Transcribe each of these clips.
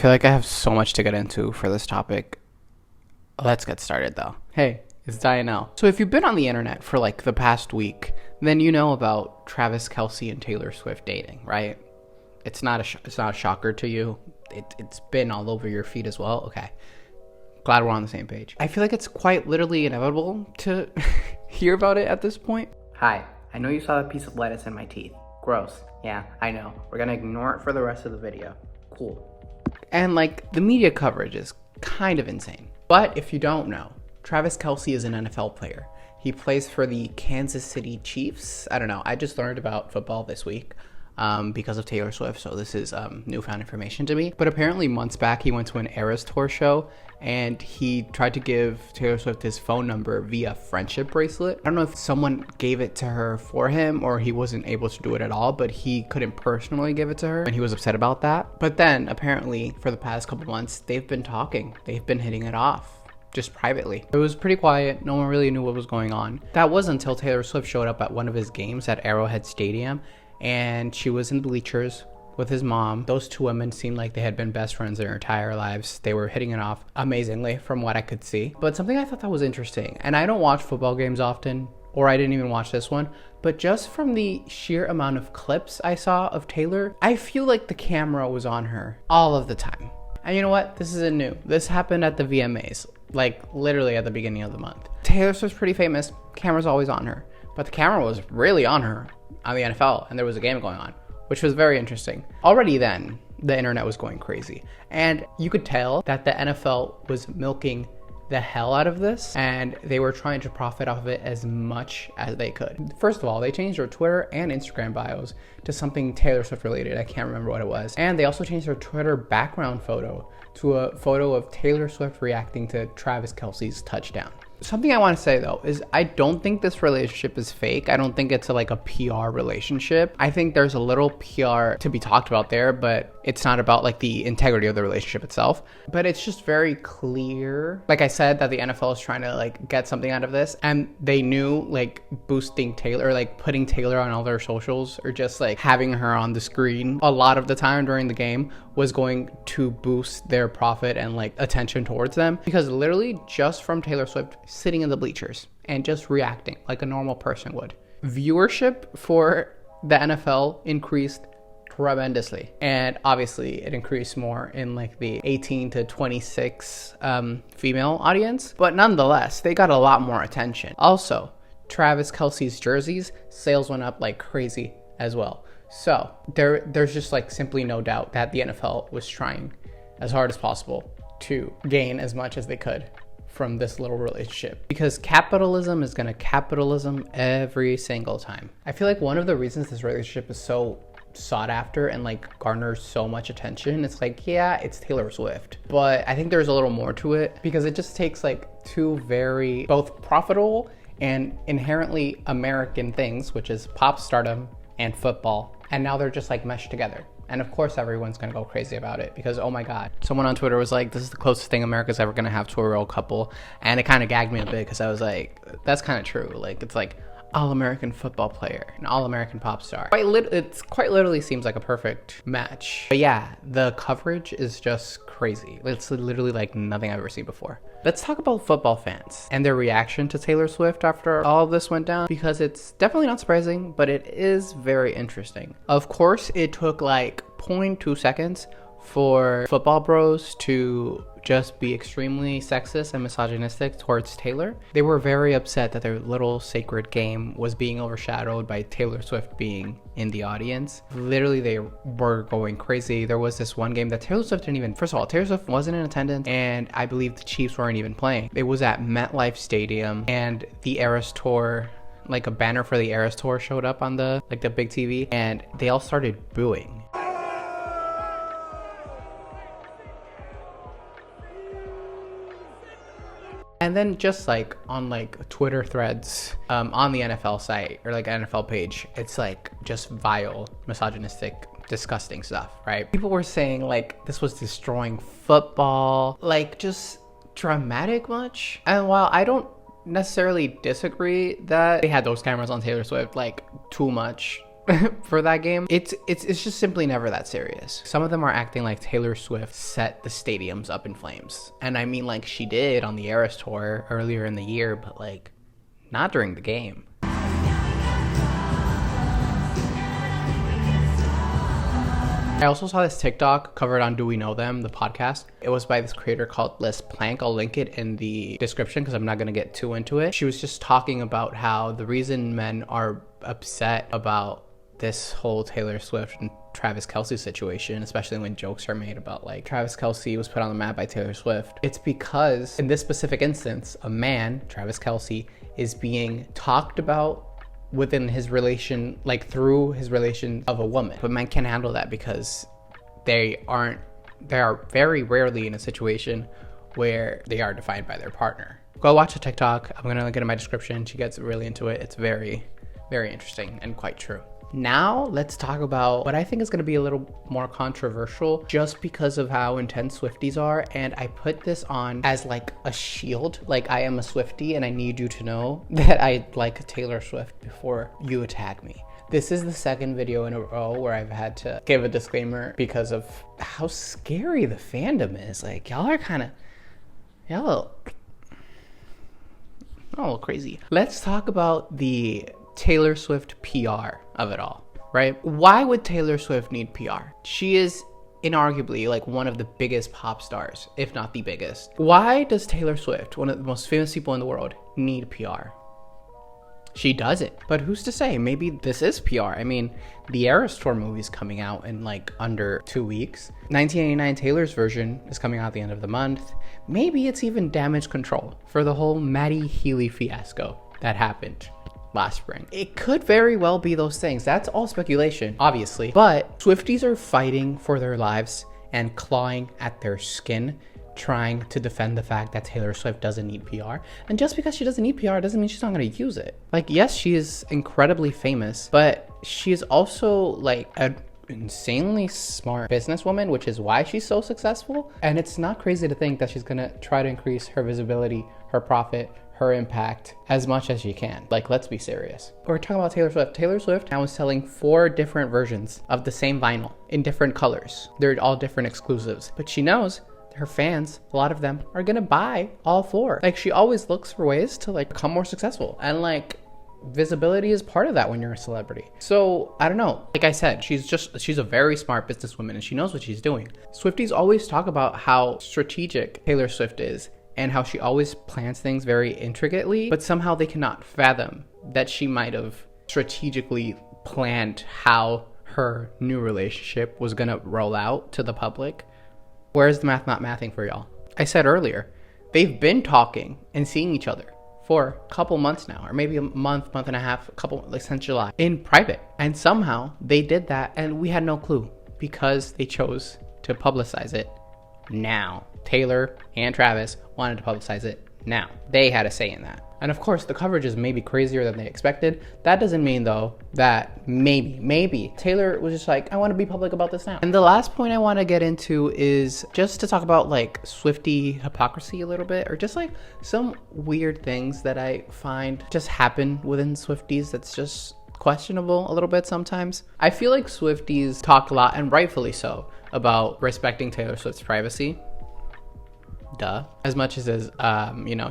feel like I have so much to get into for this topic. Let's get started though. Hey, it's Dianel. So if you've been on the internet for like the past week, then you know about Travis Kelce and Taylor Swift dating, right? It's not a shocker to you. It's been all over your feed as well. Okay. Glad we're on the same page. I feel like it's quite literally inevitable to hear about it at this point. Hi, I know you saw a piece of lettuce in my teeth. Gross. Yeah, I know. We're gonna ignore it for the rest of the video. Cool. And like, the media coverage is kind of insane. But if you don't know, Travis Kelce is an NFL player. He plays for the Kansas City Chiefs. I don't know. I just learned about football this week because of Taylor Swift, so this is newfound information to me. But apparently months back, he went to an Eras Tour show and he tried to give Taylor Swift his phone number via friendship bracelet. I don't know if someone gave it to her for him or he wasn't able to do it at all, but he couldn't personally give it to her and he was upset about that. But then apparently for the past couple months, they've been talking. They've been hitting it off. Just privately. It was pretty quiet. No one really knew what was going on. That was until Taylor Swift showed up at one of his games at Arrowhead Stadium and she was in the bleachers with his mom. Those two women seemed like they had been best friends their entire lives. They were hitting it off amazingly from what I could see. But something I thought that was interesting, and I don't watch football games often, or I didn't even watch this one, but just from the sheer amount of clips I saw of Taylor, I feel like the camera was on her all of the time. And you know what? This isn't new. This happened at the VMAs, like literally at the beginning of the month. Taylor Swift's pretty famous. Camera's always on her. But the camera was really on her on the NFL, and there was a game going on, which was very interesting. Already then, the internet was going crazy. And you could tell that the NFL was milking the hell out of this, and they were trying to profit off of it as much as they could. First of all, they changed their Twitter and Instagram bios to something Taylor Swift related. I can't remember what it was. And they also changed their Twitter background photo to a photo of Taylor Swift reacting to Travis Kelce's touchdown. Something I want to say though is I don't think this relationship is fake. I don't think it's like a PR relationship. I think there's a little PR to be talked about there, but it's not about like the integrity of the relationship itself. But it's just very clear, like I said, that the NFL is trying to like get something out of this, and they knew like boosting Taylor, like putting Taylor on all their socials or just like having her on the screen a lot of the time during the game was going to boost their profit and like attention towards them, because literally just from Taylor Swift sitting in the bleachers and just reacting like a normal person would, viewership for the NFL increased tremendously. And obviously it increased more in like the 18 to 26 female audience, but nonetheless they got a lot more attention. Also, Travis Kelce's jerseys sales went up like crazy as well. So there's just like simply no doubt that the NFL was trying as hard as possible to gain as much as they could from this little relationship, because capitalism is gonna capitalism every single time. I feel like one of the reasons this relationship is so sought after and like garners so much attention, it's like, yeah, it's Taylor Swift, but I think there's a little more to it, because it just takes like two very both profitable and inherently American things, which is pop stardom and football, and now they're just like meshed together. And of course everyone's gonna go crazy about it, because oh my god, someone on Twitter was like, this is the closest thing America's ever gonna have to a real couple. And it kind of gagged me a bit, because I was like, that's kind of true. Like, it's like all-American football player and all-American pop star. It's quite literally seems like a perfect match. But yeah, the coverage is just crazy. It's literally like nothing I've ever seen before. Let's talk about football fans and their reaction to Taylor Swift after all of this went down, because it's definitely not surprising, but it is very interesting. Of course, it took like 0.2 seconds for football bros to just be extremely sexist and misogynistic towards Taylor. They were very upset that their little sacred game was being overshadowed by Taylor Swift being in the audience. Literally, they were going crazy. There was this one game that Taylor Swift didn't even, first of all, Taylor Swift wasn't in attendance, and I believe the Chiefs weren't even playing. It was at MetLife Stadium, and the Eras Tour, like a banner for the Eras Tour showed up on the big TV, and they all started booing. And then just like on like Twitter threads on the NFL site or like NFL page, it's like just vile, misogynistic, disgusting stuff, right? People were saying like this was destroying football, like just dramatic much. And while I don't necessarily disagree that they had those cameras on Taylor Swift like too much, for that game. It's just simply never that serious. Some of them are acting like Taylor Swift set the stadiums up in flames. And I mean, like, she did on the Eras Tour earlier in the year, but like not during the game. I also saw this TikTok covered on Do We Know Them, the podcast. It was by this creator called Liz Plank. I'll link it in the description because I'm not going to get too into it. She was just talking about how the reason men are upset about this whole Taylor Swift and Travis Kelce situation, especially when jokes are made about like Travis Kelce was put on the map by Taylor Swift. It's because in this specific instance, a man, Travis Kelce, is being talked about within his relation, like through his relation of a woman. But men can't handle that because they are very rarely in a situation where they are defined by their partner. Go watch the TikTok. I'm gonna link it in my description. She gets really into it. It's very, very interesting and quite true. Now let's talk about what I think is going to be a little more controversial just because of how intense Swifties are. And I put this on as like a shield, like I am a Swiftie and I need you to know that I like Taylor Swift before you attack me. This is the second video in a row where I've had to give a disclaimer because of how scary the fandom is. Like y'all are a little crazy. Let's talk about the Taylor Swift PR of it all, right? Why would Taylor Swift need PR? She is inarguably like one of the biggest pop stars, if not the biggest. Why does Taylor Swift, one of the most famous people in the world, need PR? She doesn't, but who's to say? Maybe this is PR. I mean, the Eras Tour movie's coming out in like under 2 weeks. 1989 Taylor's version is coming out at the end of the month. Maybe it's even Damage Control for the whole Maddie Healy fiasco that happened last spring. It could very well be those things. That's all speculation, obviously. But Swifties are fighting for their lives and clawing at their skin, trying to defend the fact that Taylor Swift doesn't need PR. And just because she doesn't need PR doesn't mean she's not going to use it. Like, yes, she is incredibly famous, but she is also like an insanely smart businesswoman, which is why she's so successful. And it's not crazy to think that she's going to try to increase her visibility, her profit, her impact as much as she can. Like, let's be serious. We're talking about Taylor Swift. Taylor Swift now is selling 4 different versions of the same vinyl in different colors. They're all different exclusives, but she knows her fans, a lot of them, are gonna buy all 4. Like, she always looks for ways to like become more successful, and like visibility is part of that when you're a celebrity. So I don't know, like I said, she's a very smart businesswoman and she knows what she's doing. Swifties always talk about how strategic Taylor Swift is and how she always plans things very intricately, but somehow they cannot fathom that she might have strategically planned how her new relationship was gonna roll out to the public. Where's the math not mathing for y'all? I said earlier, they've been talking and seeing each other for a couple months now, or maybe a month and a half, like since July, in private. And somehow they did that and we had no clue because they chose to publicize it now. Taylor and Travis wanted to publicize it now. They had a say in that. And of course, the coverage is maybe crazier than they expected. That doesn't mean though that maybe Taylor was just like, I want to be public about this now. And the last point I want to get into is just to talk about like Swiftie hypocrisy a little bit, or just like some weird things that I find just happen within Swifties that's just questionable a little bit sometimes. I feel like Swifties talk a lot, and rightfully so, about respecting Taylor Swift's privacy. Duh. As much as is,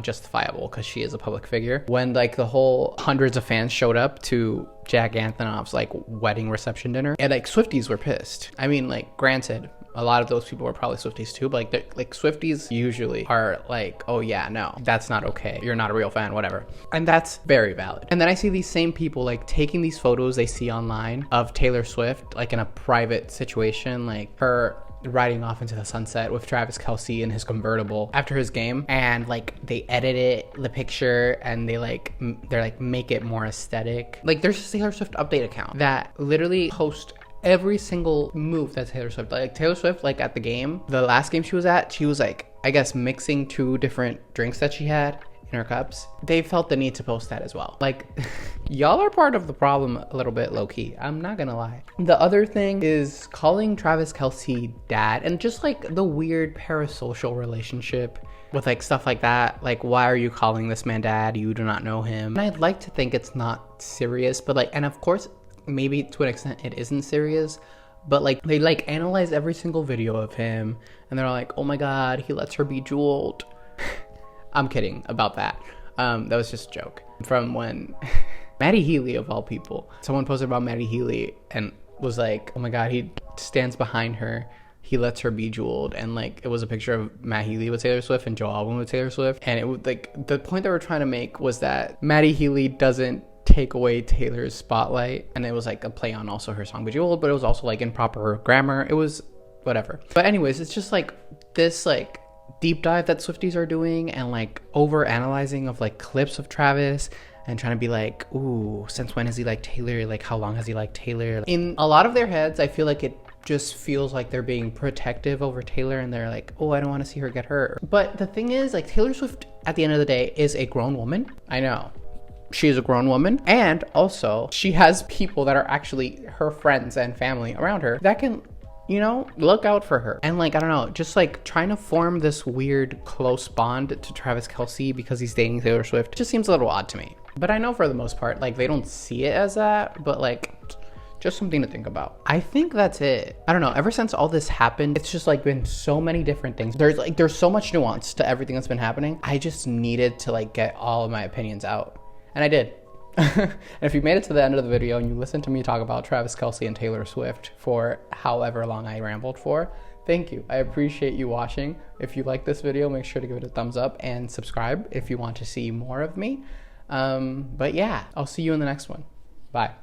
justifiable because she is a public figure. When like the whole hundreds of fans showed up to Jack Antonoff's like wedding reception dinner, and like Swifties were pissed. I mean, like, granted, a lot of those people were probably Swifties too, but like Swifties usually are like, oh yeah, no, that's not okay. You're not a real fan, whatever. And that's very valid. And then I see these same people like taking these photos they see online of Taylor Swift, like in a private situation, like her riding off into the sunset with Travis Kelce in his convertible after his game, and like they edit the picture and they're like make it more aesthetic. Like, there's a Taylor Swift update account that literally posts every single move that Taylor Swift, like Taylor Swift, like at the game, the last game she was at, she was like, I guess, mixing 2 different drinks that she had in her cups. They felt the need to post that as well. Like, y'all are part of the problem a little bit, low-key. I'm not gonna lie. The other thing is calling Travis Kelce dad, and just like the weird parasocial relationship with like stuff like that. Like, why are you calling this man dad? You do not know him. And I'd like to think it's not serious, but like, and of course, maybe to an extent it isn't serious, but like they like analyze every single video of him and they're like, oh my god, he lets her be jeweled. I'm kidding about that. That was just a joke from when Maddie Healy, of all people, someone posted about Maddie Healy and was like, oh my god, he stands behind her, he lets her be jeweled. And like it was a picture of Matt Healy with Taylor Swift and Joe Alwyn with Taylor Swift, and it was like the point they were trying to make was that Maddie Healy doesn't take away Taylor's spotlight, and it was like a play on also her song Bejeweled, but it was also like improper grammar. It was whatever. But anyways, it's just like this like deep dive that Swifties are doing and like over analyzing of like clips of Travis and trying to be like, ooh, since when has he liked Taylor? Like how long has he liked Taylor? In a lot of their heads, I feel like it just feels like they're being protective over Taylor and they're like, oh, I don't want to see her get hurt. But the thing is, like, Taylor Swift at the end of the day is a grown woman. I know. She is a grown woman, and also she has people that are actually her friends and family around her that can, you know, look out for her. And like, I don't know, just like trying to form this weird close bond to Travis Kelce because he's dating Taylor Swift just seems a little odd to me. But I know for the most part, like, they don't see it as that, but like, just something to think about. I think that's it. I don't know, ever since all this happened, it's just like been so many different things. There's so much nuance to everything that's been happening. I just needed to like get all of my opinions out, and I did. And if you made it to the end of the video and you listened to me talk about Travis Kelce and Taylor Swift for however long I rambled for, thank you. I appreciate you watching. If you like this video, make sure to give it a thumbs up and subscribe if you want to see more of me. But yeah, I'll see you in the next one. Bye.